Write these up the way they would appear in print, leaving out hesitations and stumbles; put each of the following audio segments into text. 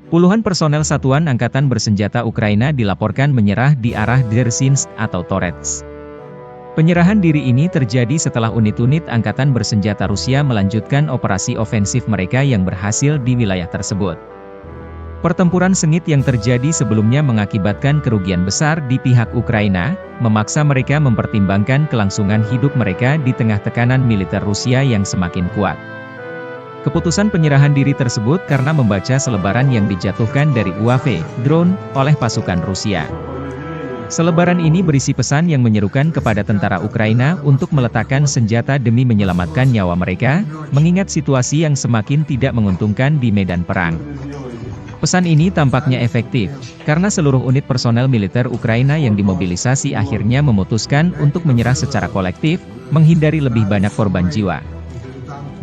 Puluhan personel Satuan Angkatan Bersenjata Ukraina dilaporkan menyerah di arah Dzerzhinsk atau Torets. Penyerahan diri ini terjadi setelah unit-unit Angkatan Bersenjata Rusia melanjutkan operasi ofensif mereka yang berhasil di wilayah tersebut. Pertempuran sengit yang terjadi sebelumnya mengakibatkan kerugian besar di pihak Ukraina, memaksa mereka mempertimbangkan kelangsungan hidup mereka di tengah tekanan militer Rusia yang semakin kuat. Keputusan penyerahan diri tersebut karena membaca selebaran yang dijatuhkan dari UAV, drone, oleh pasukan Rusia. Selebaran ini berisi pesan yang menyerukan kepada tentara Ukraina untuk meletakkan senjata demi menyelamatkan nyawa mereka, mengingat situasi yang semakin tidak menguntungkan di medan perang. Pesan ini tampaknya efektif, karena seluruh unit personel militer Ukraina yang dimobilisasi akhirnya memutuskan untuk menyerah secara kolektif, menghindari lebih banyak korban jiwa.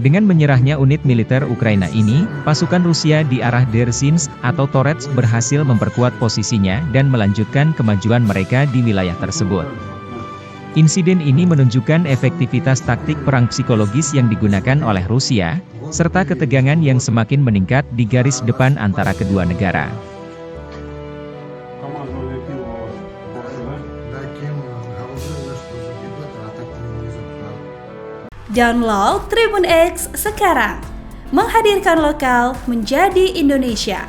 Dengan menyerahnya unit militer Ukraina ini, pasukan Rusia di arah Dzerzhinsk atau Torets berhasil memperkuat posisinya dan melanjutkan kemajuan mereka di wilayah tersebut. Insiden ini menunjukkan efektivitas taktik perang psikologis yang digunakan oleh Rusia, serta ketegangan yang semakin meningkat di garis depan antara kedua negara. Download Tribun X sekarang, menghadirkan lokal menjadi Indonesia.